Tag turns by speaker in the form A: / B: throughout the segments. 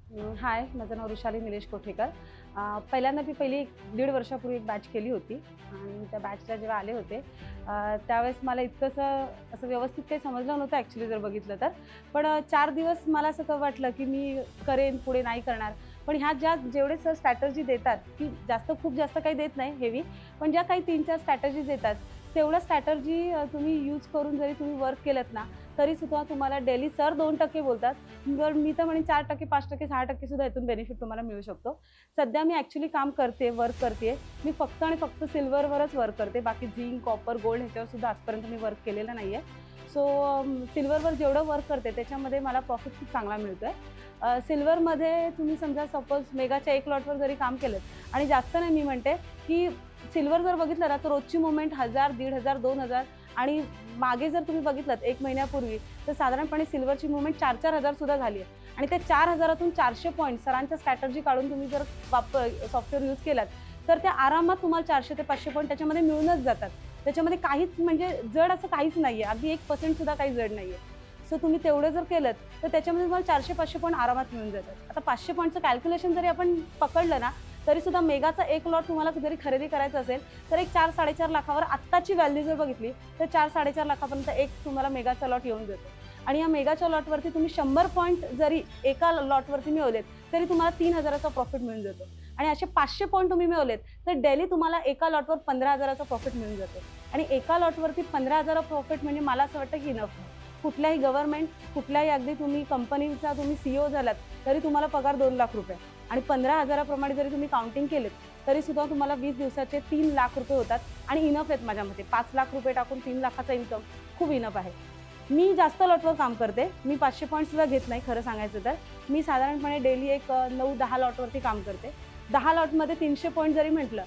A: हाय, माझं नाव ऋषाली निलेश कोठेकर. पहिल्यांदा मी पहिली 1.5 वर्षापूर्वी एक बॅच केली होती आणि त्या बॅचला जेव्हा आले होते त्यावेळेस मला इतकंसं असं व्यवस्थित काही समजलं नव्हतं ॲक्च्युली जर बघितलं तर. पण 4 दिवस मला असं वाटलं की मी करेन, पुढे नाही करणार. पण ह्या जेवढे सर स्ट्रॅटर्जी देतात, की खूप जास्त काही देत नाही हेवी, पण ज्या काही 3-4 स्ट्रॅटर्जीज देतात, तेवढं स्ट्रॅटर्जी तुम्ही यूज करून जरी तुम्ही वर्क केलत ना, तरीसुद्धा तुम्हाला डेली सर 2% बोलतात. जर मी तर म्हणेन 4%, 5%, 6% सुद्धा यातून बेनिफिट तुम्हाला मिळू शकतो. सध्या मी ॲक्च्युली काम करते, वर्क करते. मी फक्त आणि फक्त सिल्वरवरच वर्क करते. बाकी झिंक, कॉपर, गोल्ड ह्याच्यावर सुद्धा आजपर्यंत मी वर्क केलेलं नाही आहे. सो सिल्वरवर जेवढं वर्क करते त्याच्यामध्ये मला प्रॉफिट खूप चांगला मिळतो आहे. सिल्वरमध्ये तुम्ही समजा सपोज मेगाच्या 1 लॉटवर जरी काम केलं आणि जास्त नाही मी म्हणते, की सिल्वर जर बघितलं ना तर रोजची मुवमेंट 1000, 1500, 2000 आणि मागे जर तुम्ही बघितलं 1 महिन्यापूर्वी तर साधारणपणे सिल्वरची मुवमेंट 4-4 हजार सुद्धा झाली आहे. आणि त्या 4000तून 400 पॉईंट सरांच्या स्ट्रॅटर्जी काढून तुम्ही जर सॉफ्टवेअर यूज केलात तर त्या आरामात तुम्हाला 400 ते 500 पॉईंट त्याच्यामध्ये मिळूनच जातात. त्याच्यामध्ये काहीच म्हणजे जड असं काहीच नाही आहे. अगदी 1% सुद्धा काही जड नाही आहे. सो तुम्ही तेवढं जर केलं तर त्याच्यामध्ये तुम्हाला 400-500 पॉईंट आरामात मिळून जातात. आता 500 पॉईंटचं कॅल्क्युलेशन जरी आपण पकडलं ना तरीसुद्धा मेगाचा 1 लॉट तुम्हाला जरी खरेदी करायचा असेल तर एक 4-4.5 लाखावर आत्ताची व्हॅल्यू जर बघितली तर 4-4.5 लाखापर्यंत एक तुम्हाला मेगाचा लॉट येऊन जातो. आणि या मेगाच्या लॉटवरती तुम्ही 100 पॉईंट जरी एका लॉटवरती मिळवलेत तरी तुम्हाला 3000चा प्रॉफिट मिळून जातो. आणि असे 500 पॉईंट तुम्ही मिळवलेत तर डेली तुम्हाला एका लॉटवर 15000चा प्रॉफिट मिळून जातो. आणि एका लॉटवरती 15000 प्रॉफिट म्हणजे मला असं वाटतं की इनफ आहे. कुठल्याही गव्हर्नमेंट, कुठल्याही अगदी तुम्ही कंपनीचा तुम्ही CEO झालात तरी तुम्हाला पगार 2 लाख रुपये आणि 15000प्रमाणे जरी तुम्ही काउंटिंग केलेत तरी सुद्धा तुम्हाला 20 दिवसाचे 3 लाख रुपये होतात. आणि इनफ आहेत माझ्या मते. 5 लाख रुपये टाकून 3 लाखाचा इन्कम खूप इनफ आहे. मी जास्त लॉटवर काम करते. मी 500 पॉईंट सुद्धा घेत नाही खरं सांगायचं तर. मी साधारणपणे डेली एक 9-10 लॉटवरती काम करते. 10 लॉटमध्ये 300 पॉईंट जरी म्हटलं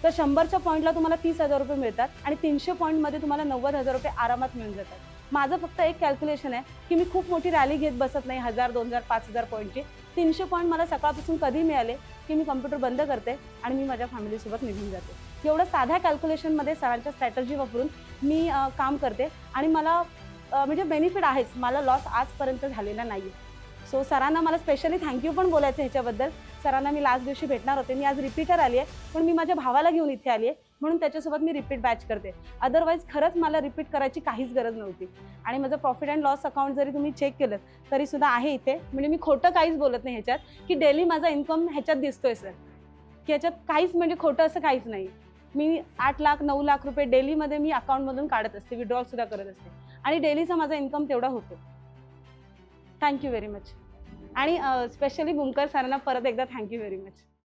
A: तर 100च्या पॉईंटला तुम्हाला 30,000 रुपये मिळतात आणि 300 पॉईंटमध्ये तुम्हाला 90,000 रुपये आरामात मिळून जातात. माझं फक्त एक कॅल्क्युलेशन आहे की मी खूप मोठी रॅली घेत बसत नाही 1000, 2000, 5000 पॉईंटची. 300 पॉईंट मला सकाळपासून कधी मिळाले की मी कम्प्युटर बंद करते आणि मी माझ्या फॅमिलीसोबत निघून जाते. एवढं साध्या कॅल्क्युलेशनमध्ये सरांच्या स्ट्रॅटर्जी वापरून मी काम करते आणि मला म्हणजे बेनिफिट आहेच. मला लॉस आजपर्यंत झालेला नाही आहे. सो सरांना मला स्पेशली थँक्यू पण बोलायचं ह्याच्याबद्दल. सरांना मी लास्ट दिवशी भेटणार होते. मी आज रिपीटर आली आहे, पण मी माझ्या भावाला घेऊन इथे आली आहे म्हणून त्याच्यासोबत मी रिपीट बॅच करते. अदरवाईज खरंच मला रिपीट करायची काहीच गरज नव्हती. आणि माझं प्रॉफिट अँड लॉस अकाउंट जरी तुम्ही चेक केलं तरीसुद्धा आहे इथे. म्हणजे मी खोटं काहीच बोलत नाही ह्याच्यात की डेली माझा इन्कम ह्याच्यात दिसतोय सर, की ह्याच्यात काहीच म्हणजे खोटं असं काहीच नाही. मी 8 लाख 9 लाख रुपये डेलीमध्ये मी अकाउंटमधून काढत असते, विड्रॉल सुद्धा करत असते आणि डेलीचा माझा इन्कम तेवढा होतो. Thank you very much. आणि स्पेशली बुमकर सरांना परत एकदा थँक्यू व्हेरी मच.